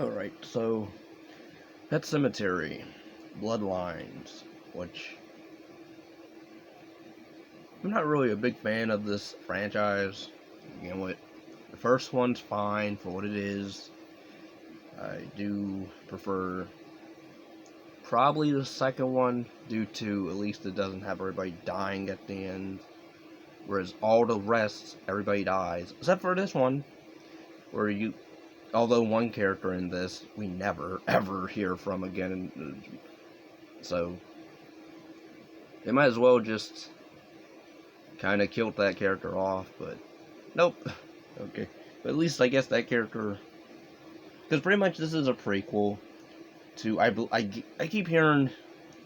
Alright, so Pet Sematary, Bloodlines, which I'm not really a big fan of this franchise. To begin with, the first one's fine for what it is. I do prefer probably the second one due to at least it doesn't have everybody dying at the end. Whereas all the rest, everybody dies. Except for this one, where although one character in this we never ever hear from again, so they might as well just kind of killed that character off, but nope. Okay, but at least I guess that character, because pretty much this is a prequel to, I keep hearing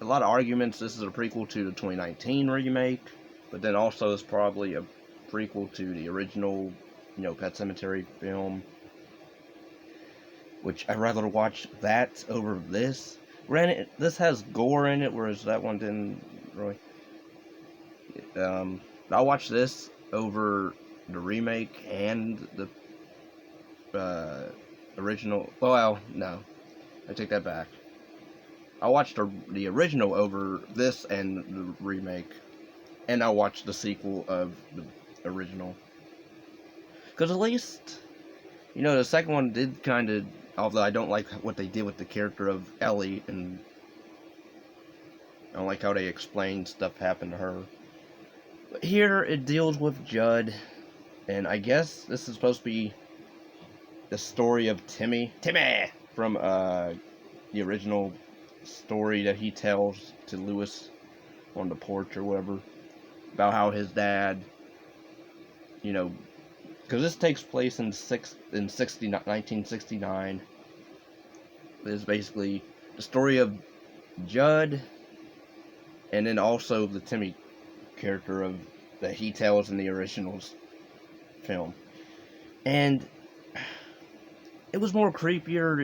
a lot of arguments this is a prequel to the 2019 remake, but then also it's probably a prequel to the original, Pet Sematary film, which I'd rather watch that over this. Granted, this has gore in it, whereas that one didn't really. I'll watch this over the remake and the original. Well, no, I take that back. I'll watch the original over this and the remake, and I'll watch the sequel of the original. Because at least, the second one did kind of, although I don't like what they did with the character of Ellie, and I don't like how they explained stuff happened to her. But here it deals with Jud, and I guess this is supposed to be the story of Timmy from the original story that he tells to Lewis on the porch or whatever, about how his dad, because this takes place in 1969. It's basically the story of Jud, and then also the Timmy character that he tells in the original film. And it was more creepier,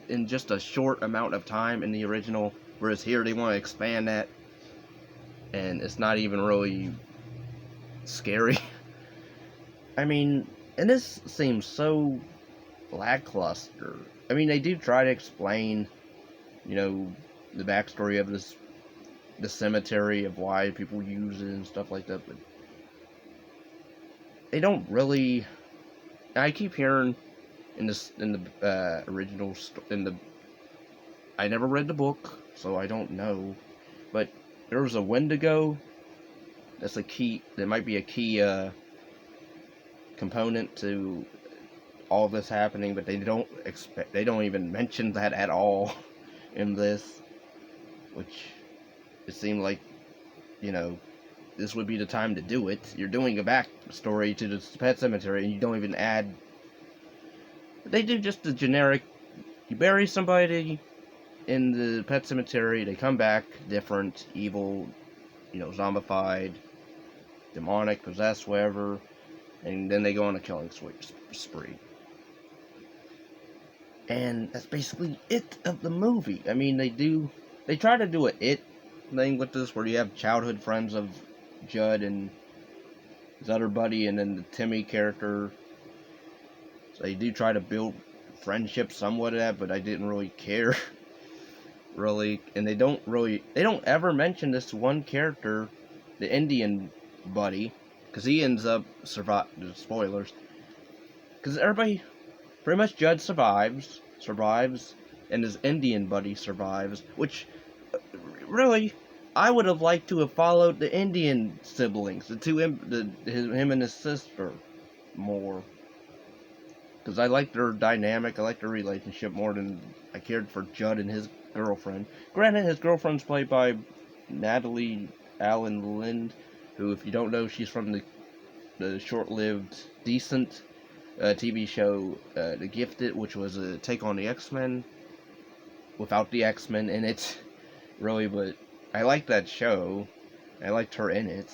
in just a short amount of time in the original, whereas here they want to expand that, and it's not even really scary. I mean, and this seems so lackluster. I mean, they do try to explain, the backstory of the cemetery, of why people use it and stuff like that, but they don't really. I keep hearing in the original I never read the book, so I don't know, but there was a Wendigo. That's a key. That might be a key component to all this happening, but they don't even mention that at all in this, which it seemed like, this would be the time to do it. You're doing a backstory to the Pet Cemetery, and you don't even add. They do just the generic. You bury somebody in the Pet Cemetery, they come back different, evil, zombified, demonic, possessed, whatever, and then they go on a killing spree. And that's basically it of the movie. I mean, they try to do an it thing with this, where you have childhood friends of Jud and his other buddy, and then the Timmy character. So they do try to build friendship somewhat of that, but I didn't really care, really. And they don't ever mention this one character, the Indian buddy, because he ends up spoilers. Because everybody, pretty much Jud survives, and his Indian buddy survives, which, really, I would have liked to have followed the Indian siblings, him and his sister, more. Because I liked their dynamic, I liked their relationship more than I cared for Jud and his girlfriend. Granted, his girlfriend's played by Natalie Allen Lind, who, if you don't know, she's from the short-lived, decent TV show, The Gifted, which was a take on the X-Men, without the X-Men in it, really, but I liked that show. I liked her in it.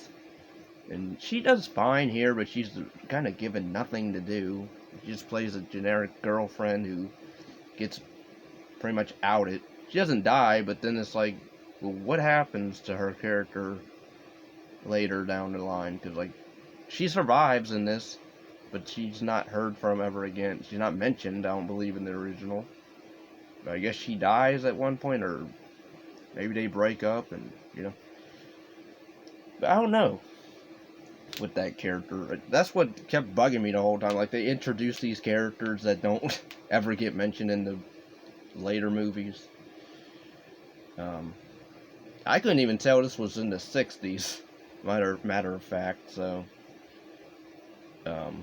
And she does fine here, but she's kind of given nothing to do. She just plays a generic girlfriend who gets pretty much outed. She doesn't die, but then it's like, well, what happens to her character later down the line? Because, she survives in this, but she's not heard from ever again. She's not mentioned, I don't believe, in the original. I guess she dies at one point, or maybe they break up, and But I don't know with that character. That's what kept bugging me the whole time. Like, they introduce these characters that don't ever get mentioned in the later movies. I couldn't even tell this was in the 60s, matter of fact, so. But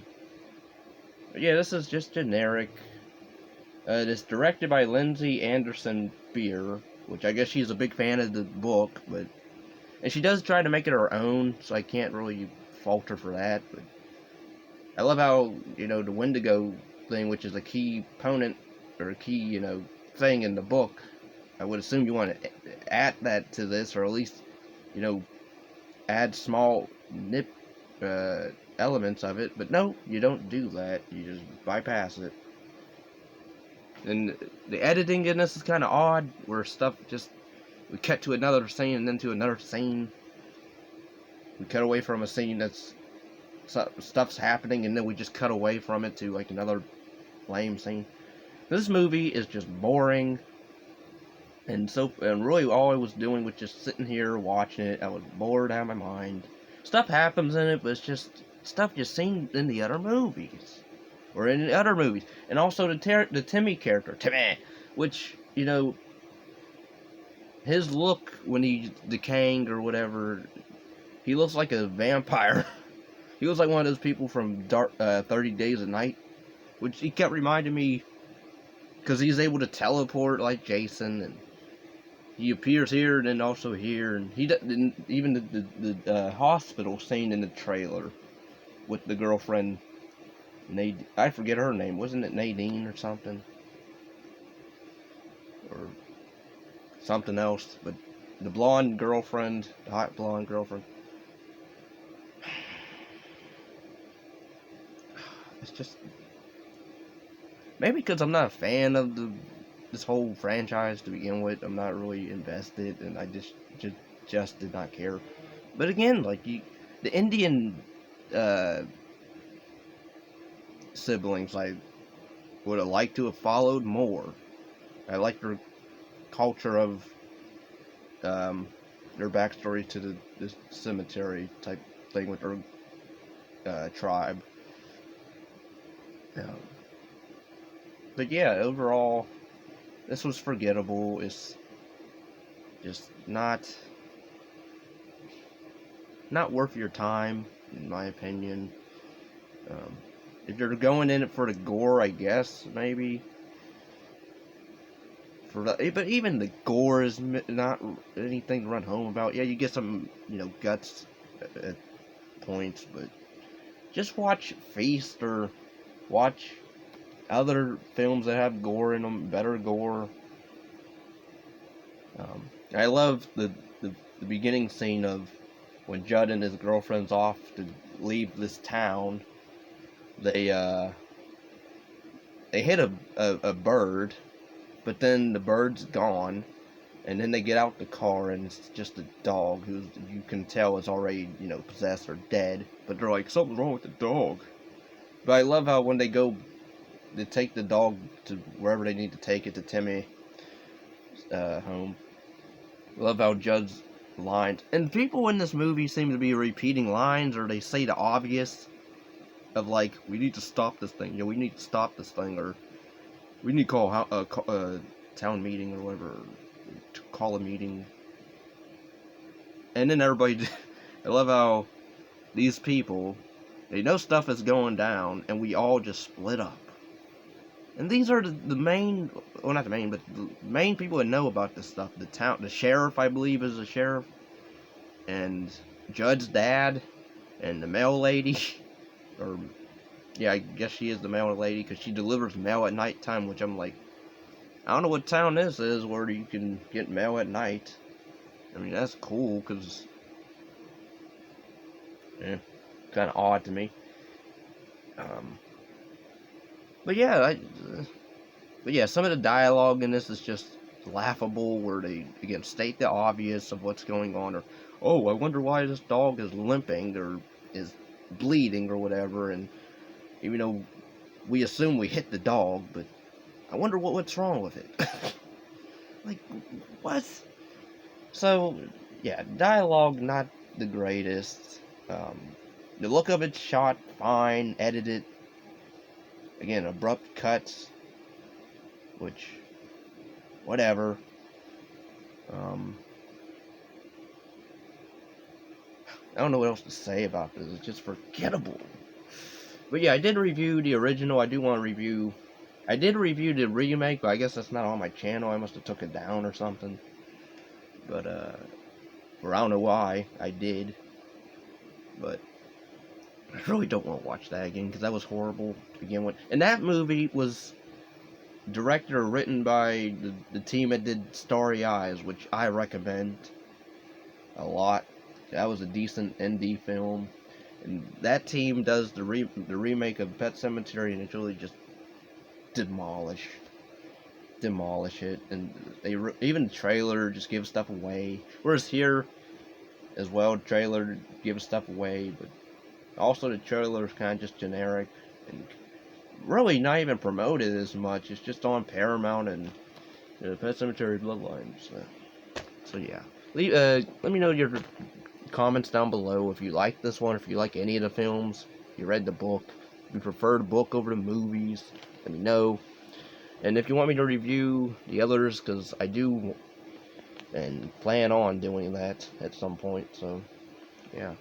yeah, this is just generic. It is directed by Lindsey Anderson Beer, which I guess she's a big fan of the book, and she does try to make it her own, so I can't really fault her for that. But I love how, the Wendigo thing, which is a key component, or a key, thing in the book, I would assume you want to add that to this, or at least, add small elements of it. But no, you don't do that. You just bypass it. And the editing in this is kind of odd, where stuff just, we cut to another scene and then to another scene. We cut away from a scene stuff's happening, and then we just cut away from it to like another lame scene. This movie is just boring, and really all I was doing was just sitting here watching it. I was bored out of my mind. Stuff happens in it, but it's just stuff just seen in the other movies. Or in the other movies. And also the Timmy character, which, his look when he's decaying or whatever, he looks like a vampire. He looks like one of those people from 30 Days a Night, which he kept reminding me, because he's able to teleport like Jason, and he appears here and then also here, and he doesn't, even the hospital scene in the trailer with the girlfriend, I forget her name, wasn't it Nadine or something? Or something else, but the blonde girlfriend, the hot blonde girlfriend. It's just, maybe because I'm not a fan of this whole franchise to begin with. I'm not really invested, and I just did not care. But again, like the Indian siblings, I would have liked to have followed more. I like their culture of their backstory to the Sematary type thing with their tribe. But yeah, overall, this was forgettable. It's just not worth your time, in my opinion. If you're going in it for the gore, I guess, maybe. But even the gore is not anything to run home about. Yeah, you get some, guts at points, but just watch Feast or watch other films that have gore in them, better gore. I love the beginning scene of when Jud and his girlfriend's off to leave this town. They hit a bird, but then the bird's gone, and then they get out the car, and it's just a dog who you can tell is already, possessed or dead. But they're like, something's wrong with the dog. But I love how when they take the dog to wherever they need to take it, to Timmy's home. I love how Jud's lines, and people in this movie seem to be repeating lines, or they say the obvious of like, we need to stop this thing, we need to stop this thing, or we need to call a town meeting or whatever, to call a meeting. And then everybody, I love how these people, they know stuff is going down, and we all just split up. And these are the main, well, not the main, but the main people that know about this stuff. The sheriff, I believe, is a sheriff, and Jud's dad, and the mail lady, or, yeah, I guess she is the mail lady, because she delivers mail at nighttime, which I'm like, I don't know what town this is where you can get mail at night. I mean, that's cool, because, yeah, kind of odd to me. But yeah, some of the dialogue in this is just laughable, where they, again, state the obvious of what's going on, or, oh, I wonder why this dog is limping, or is bleeding, or whatever, and even though we assume we hit the dog, but I wonder what's wrong with it. Like, what? So, yeah, dialogue not the greatest. The look of it's shot fine, edited. Again, abrupt cuts, which, whatever. I don't know what else to say about this. It's just forgettable. But yeah, I did review the original. I did review the remake, but I guess that's not on my channel. I must have took it down or something. But, or I don't know why I did. But I really don't want to watch that again, because that was horrible to begin with. And that movie was directed or written by the team that did Starry Eyes, which I recommend a lot. That was a decent indie film. And that team does the remake of Pet Sematary, and it's really just demolish it. And even the trailer just gives stuff away. Whereas here, as well, the trailer gives stuff away, but also the trailer is kind of just generic and really not even promoted as much. It's just on Paramount and Pet Sematary Bloodlines. So yeah, let me know your comments down below if you like this one, if you like any of the films, if you read the book, if you prefer the book over the movies. Let me know. And if you want me to review the others, because I do and plan on doing that at some point. So yeah.